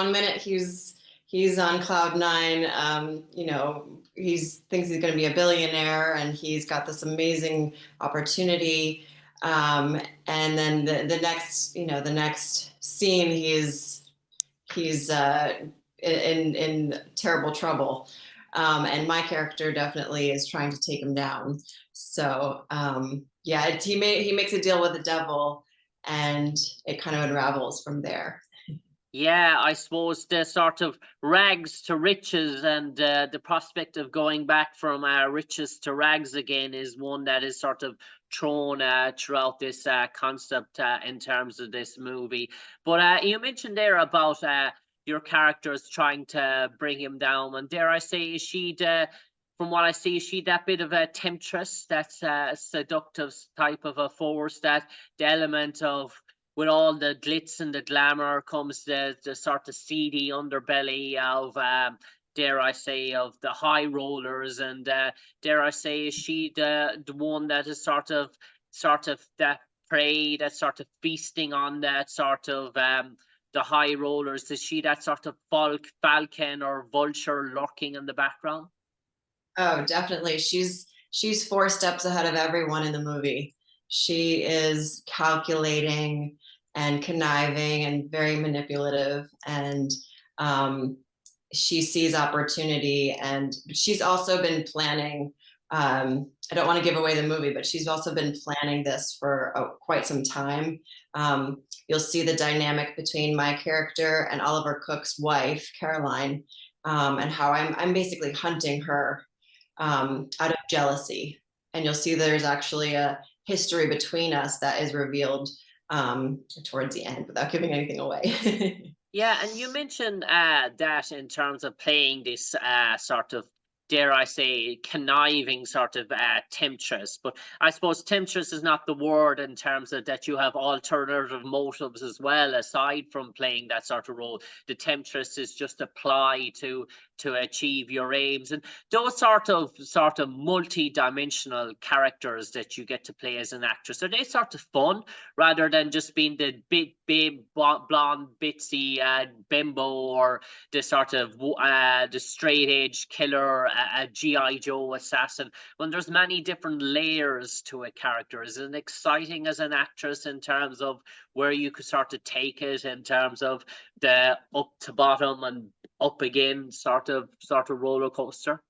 One minute he's on cloud nine. He thinks he's going to be a billionaire, and he's got this amazing opportunity. And then the next scene, he's in terrible trouble. And my character definitely is trying to take him down. So yeah, he makes a deal with the devil, and it kind of unravels from there. Yeah, I suppose the sort of rags to riches and the prospect of going back from riches to rags again is one that is sort of thrown throughout this concept in terms of this movie. But you mentioned there about your characters trying to bring him down, and dare I say, is she from what I see, is she that bit of a temptress, that's a seductive type of a force, that the element of with all the glitz and the glamour comes the sort of seedy underbelly of dare I say, of the high rollers, and dare I say, is she the one that is sort of that prey, that sort of feasting on that sort of the high rollers? Is she that sort of falcon or vulture lurking in the background? Oh, definitely. She's 4 steps ahead of everyone in the movie. She is calculating and conniving and very manipulative, and um, she sees opportunity. And she's also been planning. I don't want to give away the movie, but she's also been planning this for quite some time. You'll see the dynamic between my character and Oliver Cook's wife, Caroline, and how I'm basically hunting her out of jealousy. And you'll see there's actually a history between us that is revealed towards the end without giving anything away. Yeah, and you mentioned that in terms of playing this sort of, dare I say, conniving sort of temptress. But I suppose temptress is not the word in terms of that you have alternative motives as well, aside from playing that sort of role. The temptress is just a ply to achieve your aims, and those sort of multi-dimensional characters that you get to play as an actress, are they sort of fun rather than just being the big, big, blonde, bitsy bimbo, or the sort of the straight edge killer, a GI Joe assassin? When there's many different layers to a character, is it exciting as an actress in terms of where you could sort of take it in terms of the up to bottom and up again sort of roller coaster?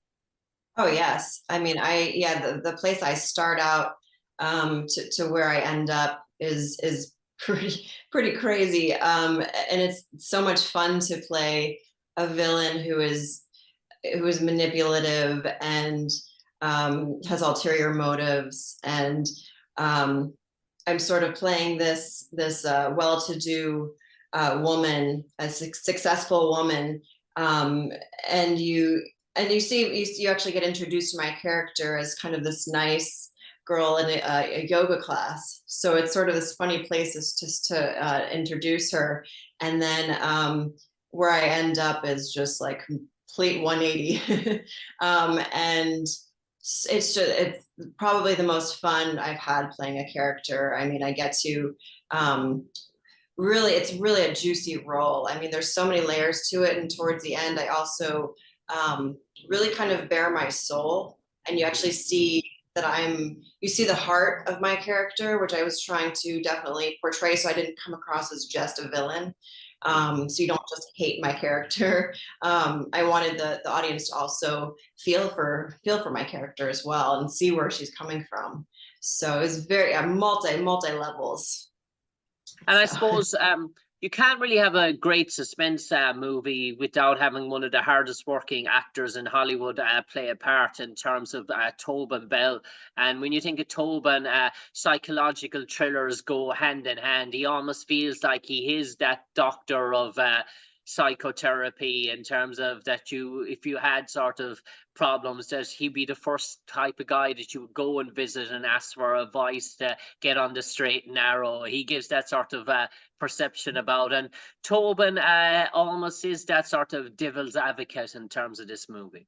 Oh yes. I mean, the place I start out to where I end up is pretty crazy. And it's so much fun to play a villain who is manipulative and has ulterior motives. And um, I'm sort of playing this well-to-do woman, a successful woman, um, and you actually get introduced to my character as kind of this nice girl in a yoga class. So it's sort of this funny place is just to introduce her, and then where I end up is just like complete 180. And it's probably the most fun I've had playing a character. I mean, I get to um, it's really a juicy role. I mean, there's so many layers to it, and towards the end, I also really kind of bare my soul, and you actually see that you see the heart of my character, which I was trying to definitely portray, so I didn't come across as just a villain. So you don't just hate my character. I wanted the audience to also feel for my character as well and see where she's coming from. So it was very multi levels. And I So. suppose you can't really have a great suspense movie without having one of the hardest working actors in Hollywood play a part, in terms of Tobin Bell. And when you think of Tobin, psychological thrillers go hand in hand. He almost feels like he is that doctor of psychotherapy, in terms of that you, if you had sort of problems, that he'd be the first type of guy that you would go and visit and ask for advice to get on the straight and narrow. He gives that sort of perception about, and Tobin almost is that sort of devil's advocate in terms of this movie.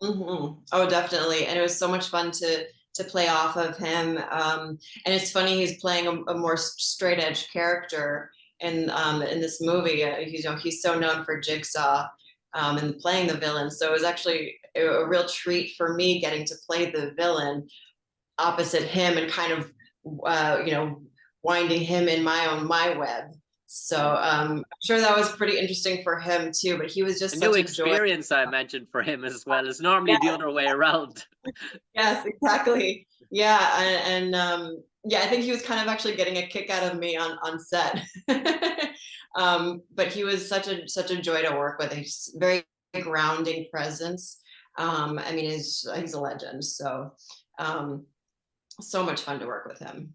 Oh, definitely. And it was so much fun to play off of him. And it's funny, he's playing a more straight edge character. in this movie. He's so known for Jigsaw and playing the villain. So it was actually a real treat for me getting to play the villain opposite him and kind of winding him in my web. So I'm sure that was pretty interesting for him too. But he was A just new such a joy. experience, I imagine, for him as well. It's normally the Yes, other way around. yes, exactly. Yeah, yeah, I think he was kind of actually getting a kick out of me on set. But he was such a joy to work with. He's very grounding presence. I mean, he's a legend. So um, so much fun to work with him.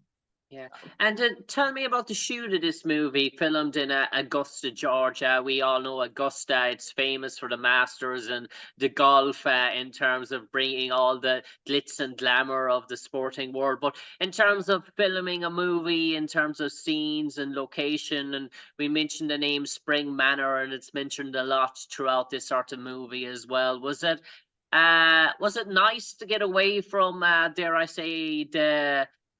Yeah. And tell me about the shoot of this movie, filmed in Augusta, Georgia. We all know Augusta, it's famous for the Masters and the golf in terms of bringing all the glitz and glamour of the sporting world. But in terms of filming a movie, in terms of scenes and location, and we mentioned the name Spring Manor, and it's mentioned a lot throughout this sort of movie as well. Was it nice to get away from, dare I say,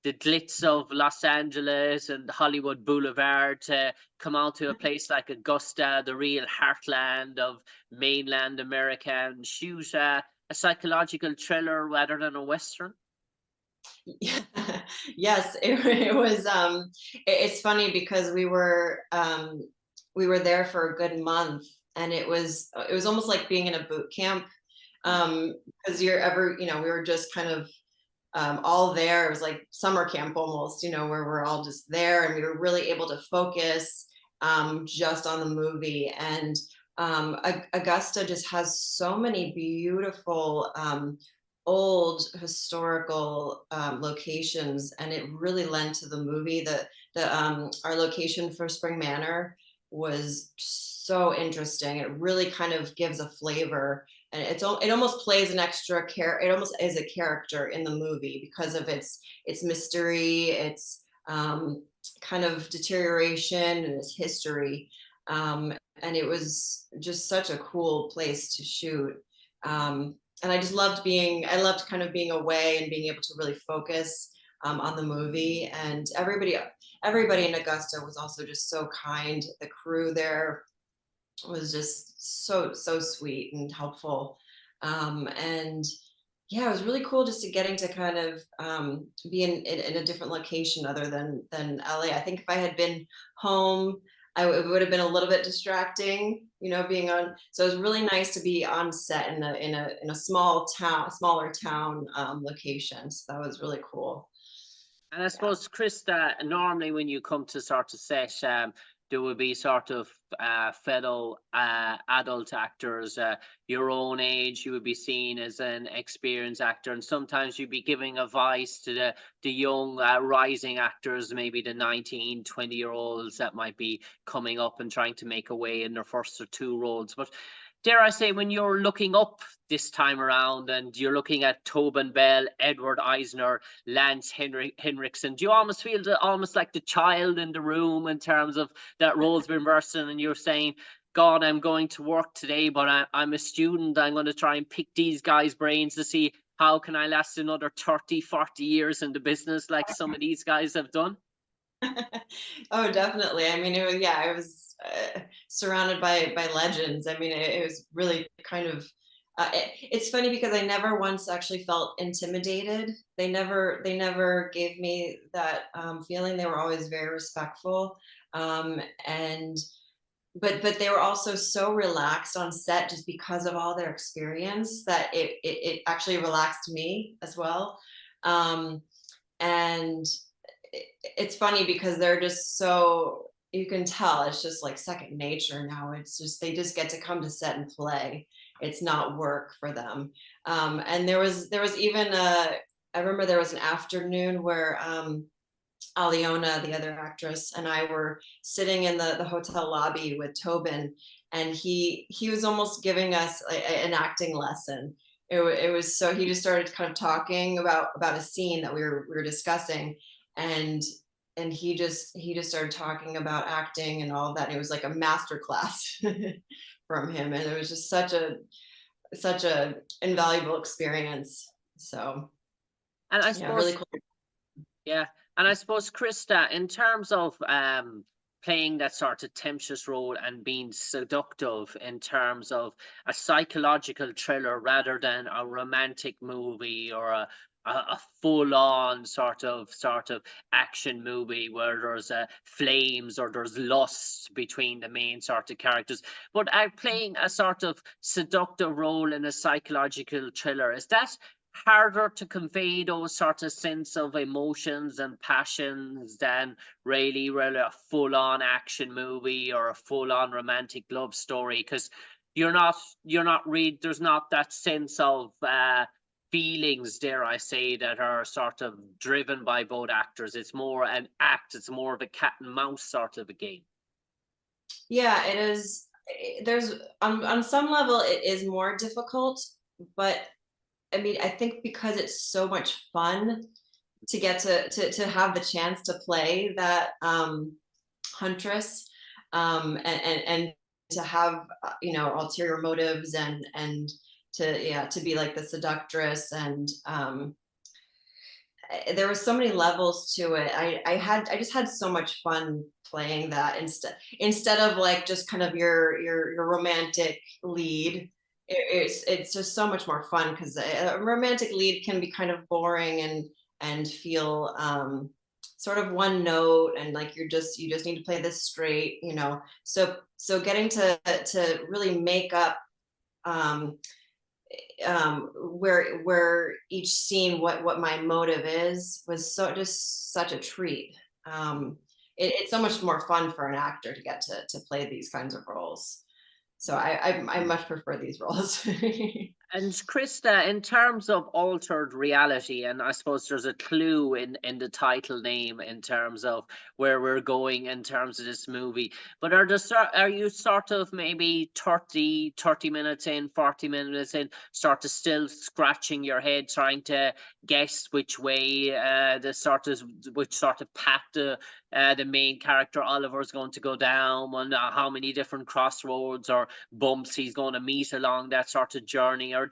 the glitz of Los Angeles and Hollywood Boulevard to come out to a place like Augusta, the real heartland of mainland America, and shoot a psychological thriller rather than a Western? Yeah. Yes, it was it's funny because we were there for a good month, and it was almost like being in a boot camp, because we were just kind of all there. It was like summer camp almost, where we're all just there, and we were really able to focus just on the movie. And Augusta just has so many beautiful old historical locations, and it really lent to the movie. Our location for Spring Manor was so interesting. It really kind of gives a flavor, and it almost plays an extra it almost is a character in the movie because of its mystery, its kind of deterioration, and its history. And it was just such a cool place to shoot. And I loved kind of being away and being able to really focus on the movie. And everybody in Augusta was also just so kind. The crew there was just so sweet and helpful. And yeah, it was really cool just to getting to kind of be in a different location other than LA. I think if I had been home, it would have been a little bit distracting, being on. So it was really nice to be on set in a smaller town location. So that was really cool. And I Yeah. suppose, Krista, normally when you come to sort of set, there will be sort of fellow adult actors, your own age. You would be seen as an experienced actor, and sometimes you'd be giving advice to the young rising actors, maybe the 19, 20-year-olds that might be coming up and trying to make a way in their first or two roles. But dare I say, when you're looking up this time around and you're looking at Tobin Bell, Edward Asner, Lance Henriksen, do you almost feel almost like the child in the room in terms of that role's been reversing, and you're saying, God, I'm going to work today, but I'm a student. I'm going to try and pick these guys' brains to see how can I last another 30, 40 years in the business like some of these guys have done? Oh, definitely. I mean, I was surrounded by legends. I mean, it was really kind of. It's funny because I never once actually felt intimidated. They never gave me that feeling. They were always very respectful, and but they were also so relaxed on set just because of all their experience that it actually relaxed me as well. Um, and it's funny because they're just so, you can tell it's just like second nature now. It's just they just get to come to set and play. It's not work for them. And there was even I remember there was an afternoon where Aliona, the other actress, and I were sitting in the hotel lobby with Tobin, and he was almost giving us an acting lesson. It was so, he just started kind of talking about a scene that we were discussing, and he just started talking about acting and all of that. And it was like a master class from him, and it was just such a invaluable experience. So And I yeah, really suppose, cool. yeah, and I suppose, Krista, in terms of playing that sort of temptuous role and being seductive in terms of a psychological thriller rather than a romantic movie or a full-on sort of action movie where there's flames or there's lust between the main sort of characters, but playing a sort of seductive role in a psychological thriller, is that harder to convey those sort of sense of emotions and passions than really a full-on action movie or a full-on romantic love story? Because you're not read there's not that sense of feelings, dare I say, that are sort of driven by both actors. It's more an act, it's more of a cat and mouse sort of a game. Yeah, it is. There's on some level it is more difficult, but I mean, I think because it's so much fun to get to have the chance to play that huntress, and to have ulterior motives, and to be like the seductress, and there were so many levels to it. I just had so much fun playing that, instead of like just kind of your romantic lead. It's just so much more fun, because a romantic lead can be kind of boring, and feel sort of one note, and like you just need to play this straight, so getting to really make up um where each scene, what my motive is, was just such a treat. It's so much more fun for an actor to get to play these kinds of roles, so I much prefer these roles. And Krista, in terms of altered reality, and I suppose there's a clue in the title name in terms of where we're going in terms of this movie. But are you sort of maybe 30 minutes in, 40 minutes in, sort of still scratching your head, trying to guess which way which sort of path the main character Oliver is going to go down, and how many different crossroads or bumps he's going to meet along that sort of journey? Or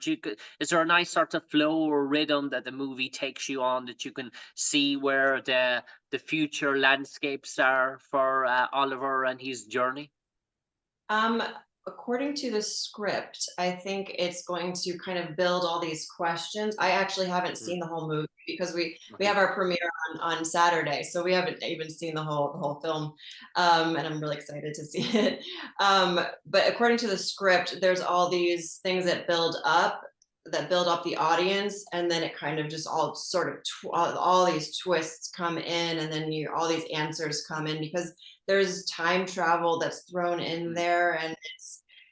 is there a nice sort of flow or rhythm that the movie takes you on, that you can see where the future landscapes are for Oliver and his journey? Um, According to the script, I think it's going to kind of build all these questions. I actually haven't Mm, seen the whole movie, because we okay. have our premiere on Saturday, so we haven't even seen the whole film, and I'm really excited to see it. But according to the script, there's all these things that build up the audience, and then it kind of just all sort of all these twists come in, and then all these answers come in, because there's time travel that's thrown in Mm. there, and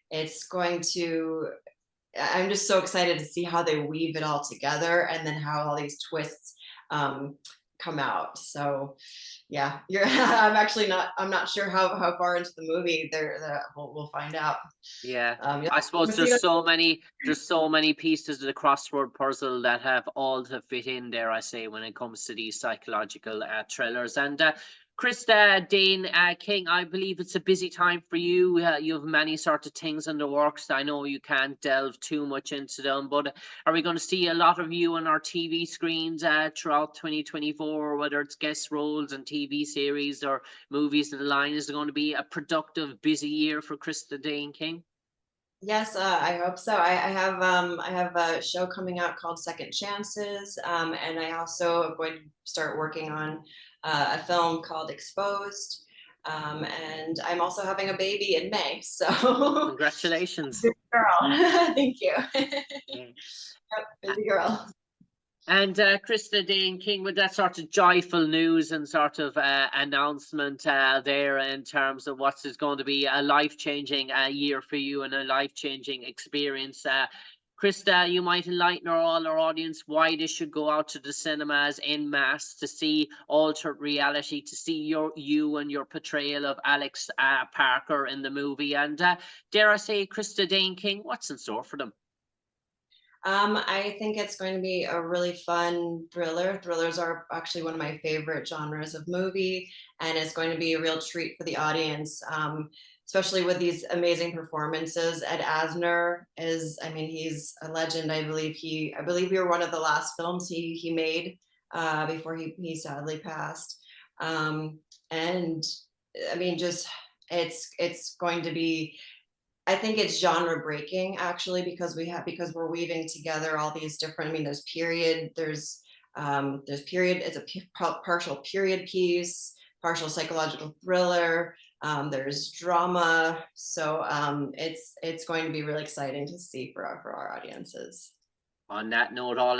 it's going to I'm just so excited to see how they weave it all together, and then how all these twists um, come out. So yeah, you're I'm not sure how far into the movie we'll find out. Yeah, Yeah, I suppose we'll see it. there's so many pieces of the crossword puzzle that have all to fit in there, I say, when it comes to these psychological thrillers. And Krista Dane King, I believe it's a busy time for you. You have many sort of things in the works. I know you can't delve too much into them, but are we going to see a lot of you on our TV screens throughout 2024, whether it's guest roles and TV series or movies in the line? Is it going to be a productive, busy year for Krista Dane King? Yes, I hope so. I have a show coming out called Second Chances, and I also am going to start working on a film called Exposed, and I'm also having a baby in May. So Congratulations. busy girl. Thank you. Yeah. Yep, A- busy girl. And Krista Dane King, with that sort of joyful news and sort of announcement there in terms of what is going to be a life-changing year for you and a life-changing experience. Krista, you might enlighten all our audience why they should go out to the cinemas en masse to see Altered Reality, to see you and your portrayal of Alex Parker in the movie. And dare I say, Krista Dane King, what's in store for them? I think it's going to be a really fun thriller. Thrillers are actually one of my favorite genres of movie, and it's going to be a real treat for the audience, especially with these amazing performances. Ed Asner I mean, he's a legend. I believe we were one of the last films he made before he sadly passed. And I mean, just it's going to be, I think it's genre breaking actually, because we're weaving together all these different, I mean, there's period, it's a partial period piece, partial psychological thriller, there's drama. So it's going to be really exciting to see for our audiences. On that note, all